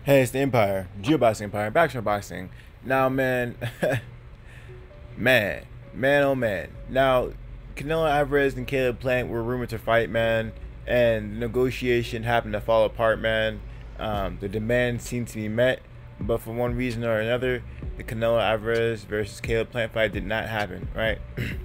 Hey, it's the Empire, Geoboxing Empire, Backshot Boxing. Now, man, man, man, oh man. Now, Canelo Alvarez and Caleb Plant were rumored to fight, man, and the negotiation happened to fall apart, man. The demands seemed to be met, but for one reason or another, the Canelo Alvarez versus Caleb Plant fight did not happen, right?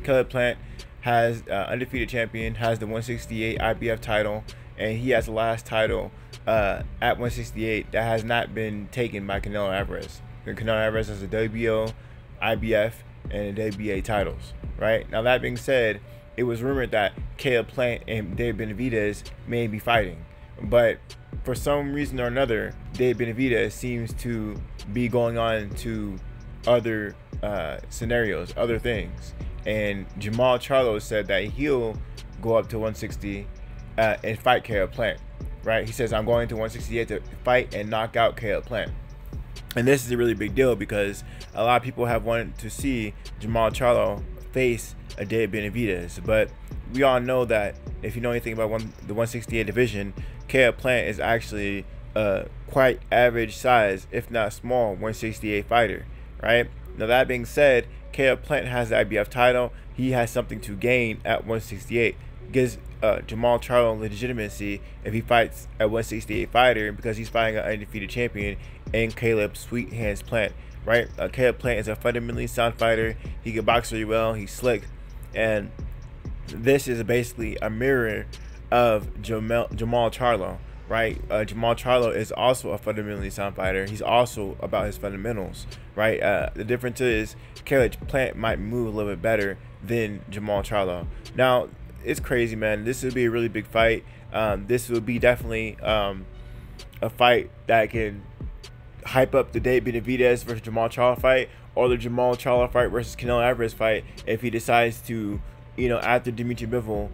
Caleb Plant has undefeated champion, has the 168 IBF title, and he has the last title at 168 that has not been taken by Canelo Alvarez. Canelo Alvarez has the WBO, IBF, and the WBA titles. Right now, that being said, it was rumored that Caleb Plant and Dave Benavidez may be fighting, but for some reason or another, Dave Benavidez seems to be going on to other scenarios, other things. And JERMALL said that he'll go up to 160 and fight Caleb Plant. Right? He says, I'm going to 168 to fight and knock out Caleb Plant. And this is a really big deal because a lot of people have wanted to see JERMALL face a Dave Benavidez. But we all know that if you know anything about the 168 division, Caleb Plant is actually a quite average size, if not small, 168 fighter. Right? Now, that being said, Caleb Plant has the IBF title. He has something to gain at 168. Gives JERMALL legitimacy if he fights at 168 fighter, because he's fighting an undefeated champion and Caleb Sweet Hands Plant, right? Caleb Plant is a fundamentally sound fighter. He can box really well. He's slick, and this is basically a mirror of JERMALL CHARLO, right? JERMALL is also a fundamentally sound fighter. He's also about his fundamentals, right? The difference is Caleb Plant might move a little bit better than JERMALL CHARLO. Now, it's crazy, man. This would be a really big fight. This would be definitely a fight that can hype up the Dave Benavidez versus JERMALL CHARLO fight, or the JERMALL CHARLO fight versus Canelo Alvarez fight, if he decides to, after Dimitri Bivol,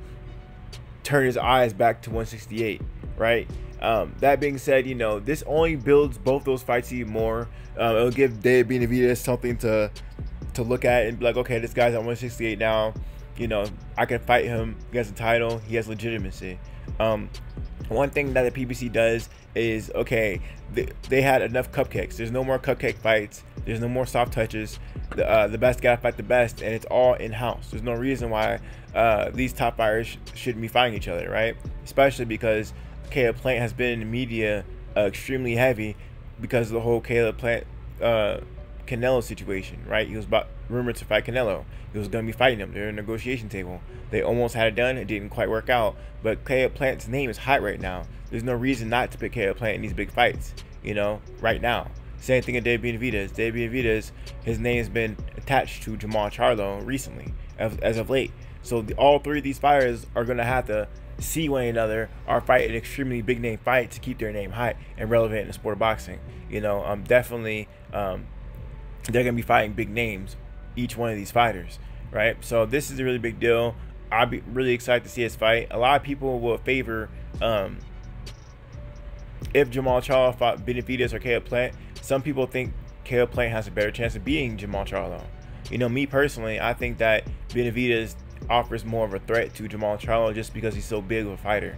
turn his eyes back to 168, right? That being said, this only builds both those fights even more. It'll give Dave Benavidez something to look at and be like, okay, this guy's at 168 now. I can fight him. He has a title. He has legitimacy. One thing that the PBC does is, okay, they had enough cupcakes. There's no more cupcake fights. There's no more soft touches. The best gotta fight the best, and it's all in-house. There's no reason why these top fighters shouldn't be fighting each other, right? Especially because Caleb Plant has been in the media extremely heavy because of the whole Caleb Plant Canelo situation, right? He was rumored to fight Canelo. He was going to be fighting him. They're in a negotiation table. They almost had it done. It didn't quite work out. But Caleb Plant's name is hot right now. There's no reason not to pick Caleb Plant in these big fights, right now. Same thing with Dave Benavidez. Dave Benavidez, his name has been attached to JERMALL CHARLO recently, as of late. So all three of these fighters are going to have to see one another or fight an extremely big name fight to keep their name hot and relevant in the sport of boxing. Definitely they're going to be fighting big names, each one of these fighters, right? So this is a really big deal. I'll be really excited to see this fight. A lot of people will favor if JERMALL CHARLO fought Benavidez or Caleb Plant. Some people think Caleb Plant has a better chance of beating JERMALL CHARLO. Me personally, I think that Benavidez offers more of a threat to JERMALL CHARLO just because he's so big of a fighter.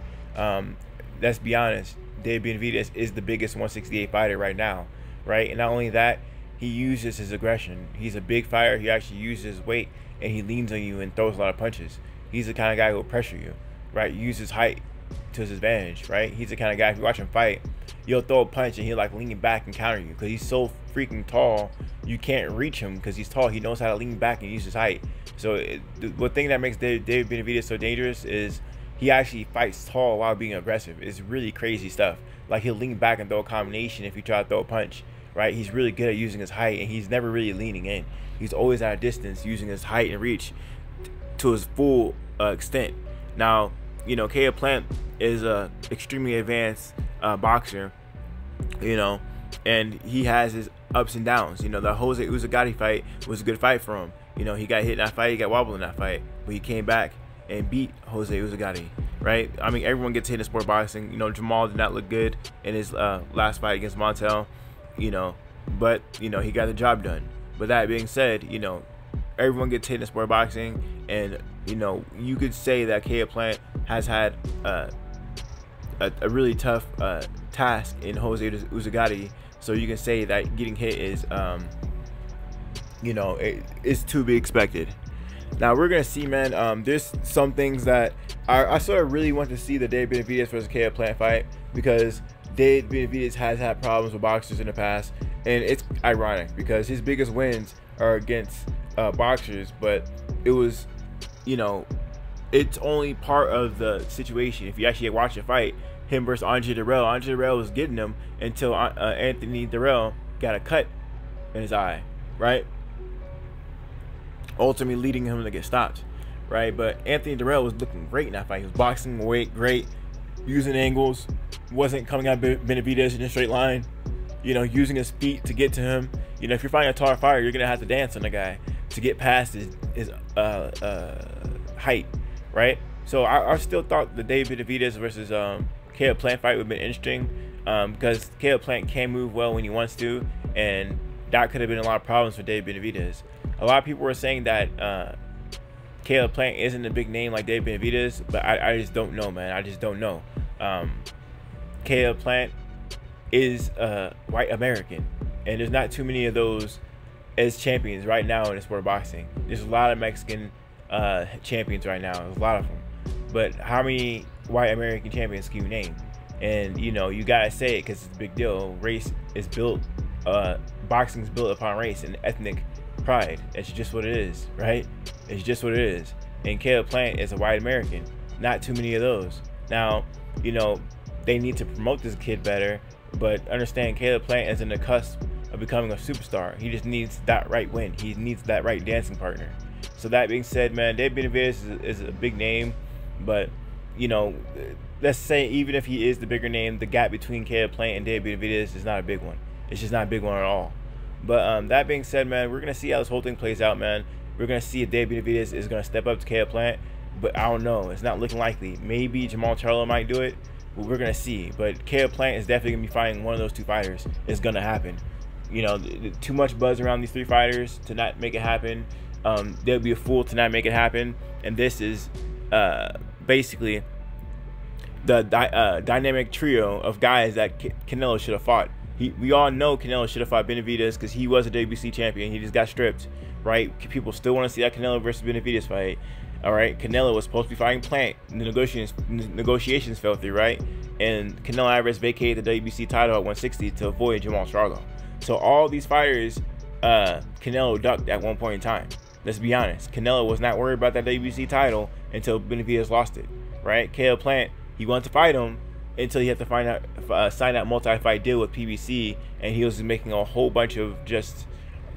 Let's be honest, Dave Benavidez is the biggest 168 fighter right now, right? And not only that, he uses his aggression. He's a big fighter. He actually uses his weight, and he leans on you and throws a lot of punches. He's the kind of guy who will pressure you, right? Use his height to his advantage, right? He's the kind of guy, if you watch him fight, you'll throw a punch and he'll lean back and counter you because he's so freaking tall. You can't reach him because he's tall. He knows how to lean back and use his height. So the thing that makes Dave Benavidez so dangerous is he actually fights tall while being aggressive. It's really crazy stuff. He'll lean back and throw a combination if you try to throw a punch. Right, he's really good at using his height, and he's never really leaning in. He's always at a distance, using his height and reach to his full extent. Now, Caleb Plant is a extremely advanced boxer, and he has his ups and downs. The Jose Uzagati fight was a good fight for him. He got hit in that fight, he got wobbled in that fight, but he came back and beat Jose Uzagati, right? I mean, everyone gets hit in sport boxing. JERMALL did not look good in his last fight against Montel. But he got the job done. But that being said, everyone gets hit in sport boxing, and you could say that Caleb Plant has had a really tough task in Jose Uzagati, so you can say that getting hit is, you know, it's to be expected. Now we're gonna see, man. There's some things that I sort of really want to see the Dave Benavidez versus Caleb Plant fight, because Dave Benavidez has had problems with boxers in the past, and it's ironic because his biggest wins are against boxers, but it was, you know, it's only part of the situation. If you actually watch the fight, him versus Andre Dirrell was getting him until Anthony Dirrell got a cut in his eye, right? Ultimately leading him to get stopped, right? But Anthony Dirrell was looking great in that fight. He was boxing weight great, using angles, wasn't coming at Benavidez in a straight line, you know, using his feet to get to him. You know, if you're fighting a taller fighter, you're gonna have to dance on the guy to get past his height, right? So I still thought the Dave Benavidez versus Caleb Plant fight would have been interesting, because Caleb Plant can move well when he wants to, and that could have been a lot of problems for Dave Benavidez. A lot of people were saying that Caleb Plant isn't a big name like Dave Benavidez, but I just don't know, man. I just don't know. Caleb Plant is white American, and there's not too many of those as champions right now in the sport of boxing. There's a lot of Mexican champions right now. There's a lot of them, but how many white American champions can you name? And you know, you gotta say it because it's a big deal. Race is built, boxing is built upon race and ethnic pride. It's just what it is, right? It's just what it is. And Caleb Plant is a white American. Not too many of those. Now, you know, they need to promote this kid better, but understand Caleb Plant is in the cusp of becoming a superstar. He just needs that right win. He needs that right dancing partner. So that being said, man, Dave Benavidez is a big name, but you know, let's say even if he is the bigger name, the gap between Caleb Plant and Dave Benavidez is not a big one. It's just not a big one at all. But that being said, man, we're gonna see how this whole thing plays out, man. We're gonna see if Dave Benavidez is gonna step up to Caleb Plant, but I don't know. It's not looking likely. Maybe JERMALL might do it, but we're gonna see. But Caleb Plant is definitely gonna be fighting one of those two fighters. It's gonna happen. You know, too much buzz around these three fighters to not make it happen. They'll be a fool to not make it happen. And this is basically the dynamic trio of guys that Canelo should have fought. We all know Canelo should have fought Benavidez because he was a WBC champion. He just got stripped, right? People still want to see that Canelo versus Benavidez fight. All right, Canelo was supposed to be fighting Plant. The negotiations fell through, right? And Canelo Alvarez vacated the WBC title at 160 to avoid CHARLO. So all these fighters, Canelo ducked at one point in time. Let's be honest. Canelo was not worried about that WBC title until Benavidez lost it, right? Caleb Plant, he wanted to fight him until he had to sign that multi-fight deal with PBC, and he was making a whole bunch of just,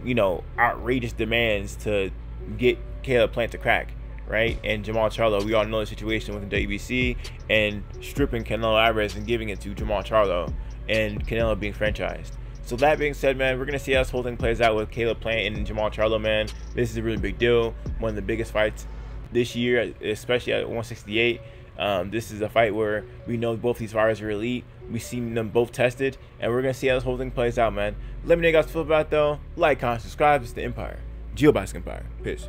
you know, outrageous demands to get Caleb Plant to crack, right? And CHARLO, we all know the situation with the WBC and stripping Canelo Alvarez and giving it to CHARLO, and Canelo being franchised. So that being said, man, we're gonna see how this whole thing plays out with Caleb Plant and CHARLO, man. This is a really big deal, one of the biggest fights this year, especially at 168. This is a fight where we know both these fighters are elite. We've seen them both tested, and we're gonna see how this whole thing plays out, man. Let me know how you guys feel about it, though. Like, comment, subscribe. It's the Empire, GeoBox Empire. Peace.